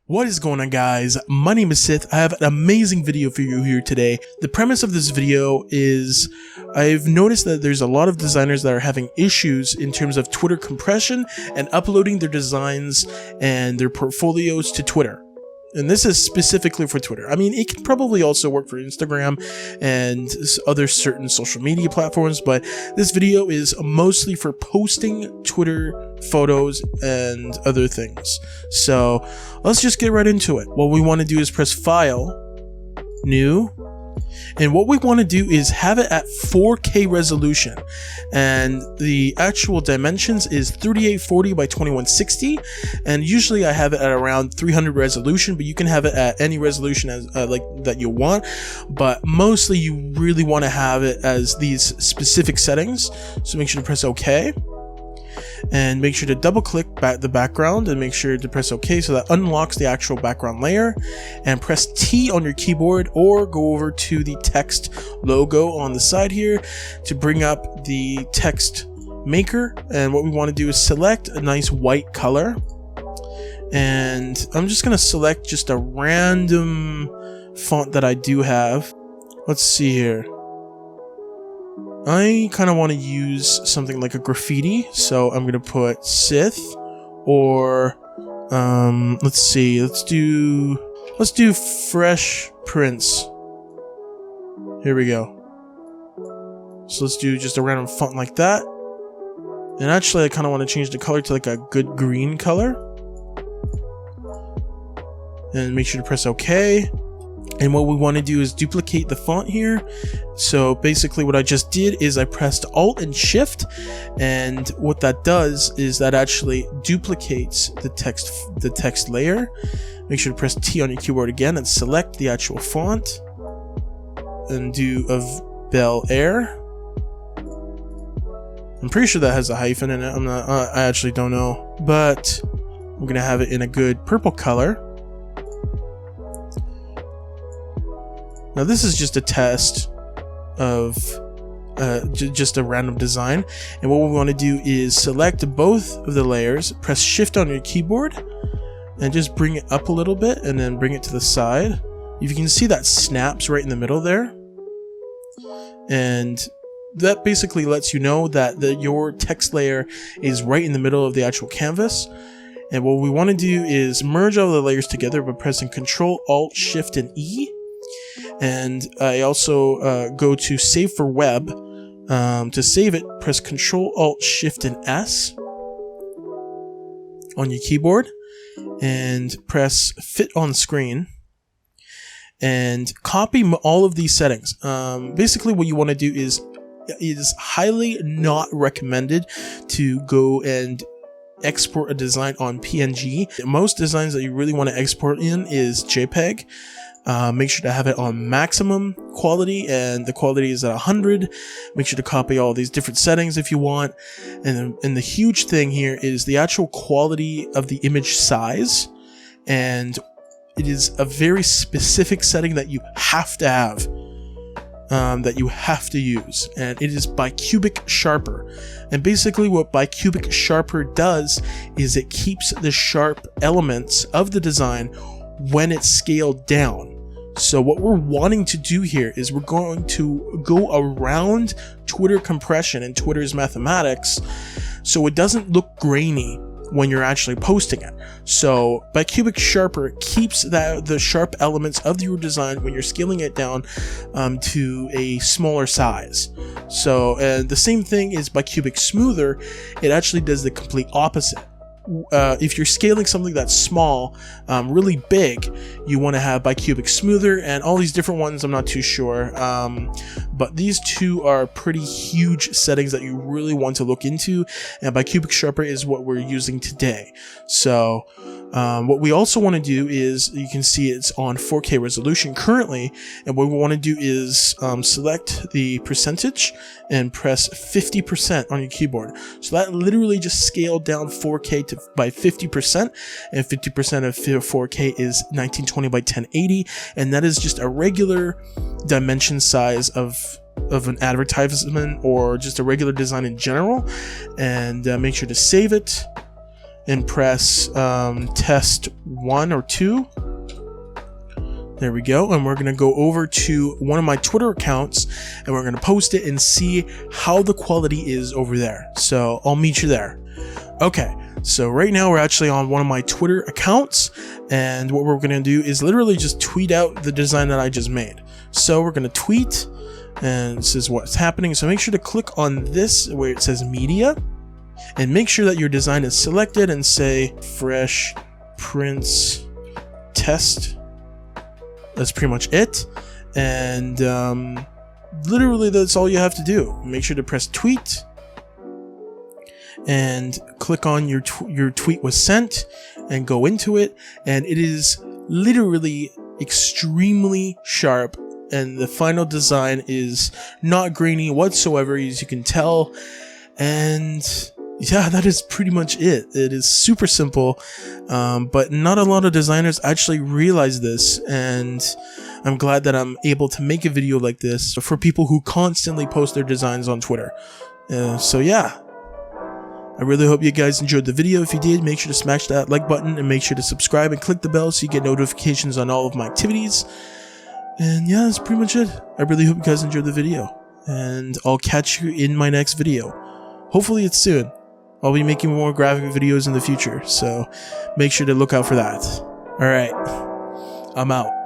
What is going on, guys? My name is Sith. I have an amazing video for you here today. The premise of this video is I've noticed that there's a lot of designers that are having issues in terms of Twitter compression and uploading their designs and their portfolios to Twitter. And this is specifically for Twitter. I mean, it can probably also work for Instagram and other certain social media platforms, but this video is mostly for posting Twitter photos and other things. So let's just get right into it. What we want to do is press File, New, and what we want to do is have it at 4K resolution, and the actual dimensions is 3840 by 2160, and usually I have it at around 300 resolution, but you can have it at any resolution as like that you want, but mostly you really want to have it as these specific settings. So make sure to press OK. And make sure to double click the background and make sure to press OK, so that unlocks the actual background layer, and press T on your keyboard or go over to the text logo on the side here to bring up the text maker. And what we want to do is select a nice white color, and I'm just going to select just a random font that I do have. Let's see here. I kind of want to use something like a graffiti, so I'm gonna put Sith, or let's see, let's do Fresh Prince. Here we go. So let's do just a random font like that, and actually I kind of want to change the color to like a good green color, and make sure to press OK. And what we want to do is duplicate the font here. So basically what I just did is I pressed Alt and Shift, and what that does is that actually duplicates the text layer. Make sure to press T on your keyboard again and select the actual font and do of Bel Air. I'm pretty sure that has a hyphen in it. I actually don't know, but I'm gonna have it in a good purple color. Now this is just a test of just a random design, and what we want to do is select both of the layers, press Shift on your keyboard, and just bring it up a little bit, and then bring it to the side. You can see that snaps right in the middle there, and that basically lets you know that your text layer is right in the middle of the actual canvas. And what we want to do is merge all the layers together by pressing Control, Alt, Shift, and E. And I also go to Save for Web. To save it, press Control, Alt, Shift, and S on your keyboard, and press Fit on Screen, and copy all of these settings. Basically what you want to do is, it is highly not recommended to go and export a design on PNG. Most designs that you really want to export in is JPEG. Make sure to have it on maximum quality, and the quality is at 100. Make sure to copy all these different settings if you want. And the huge thing here is the actual quality of the image size, and it is a very specific setting that you have to have, that you have to use, and it is bicubic sharper. And basically what bicubic sharper does is it keeps the sharp elements of the design when it's scaled down. So what we're wanting to do here is we're going to go around Twitter compression and Twitter's mathematics, so it doesn't look grainy when you're actually posting it. So bicubic sharper keeps the sharp elements of your design when you're scaling it down to a smaller size. So the same thing is bicubic smoother. It actually does the complete opposite. If you're scaling something that's small, really big, you want to have bicubic smoother, and all these different ones I'm not too sure, but these two are pretty huge settings that you really want to look into, and bicubic sharper is what we're using today. So what we also want to do is, you can see it's on 4K resolution currently, and what we want to do is select the percentage and press 50% on your keyboard. So that literally just scaled down 4K by 50%, and 50% of 4K is 1920 by 1080, and that is just a regular dimension size of an advertisement or just a regular design in general. And make sure to save it. and press test 1 or 2. There we go. And we're going to go over to one of my Twitter accounts and we're going to post it and see how the quality is over there. So I'll meet you there. Okay. So right now we're actually on one of my Twitter accounts, and what we're going to do is literally just tweet out the design that I just made. So we're going to tweet, and this is what's happening. So make sure to click on this where it says media, and make sure that your design is selected and say fresh prints test. That's pretty much it. And literally that's all you have to do. Make sure to press tweet and click on your tweet was sent and go into it, and it is literally extremely sharp, and the final design is not grainy whatsoever, as you can tell. And yeah, that is pretty much it. It is super simple, but not a lot of designers actually realize this, and I'm glad that I'm able to make a video like this for people who constantly post their designs on Twitter. So yeah, I really hope you guys enjoyed the video. If you did, make sure to smash that like button and make sure to subscribe and click the bell so you get notifications on all of my activities. And yeah, that's pretty much it. I really hope you guys enjoyed the video, and I'll catch you in my next video. Hopefully it's soon. I'll be making more graphic videos in the future, so make sure to look out for that. Alright, I'm out.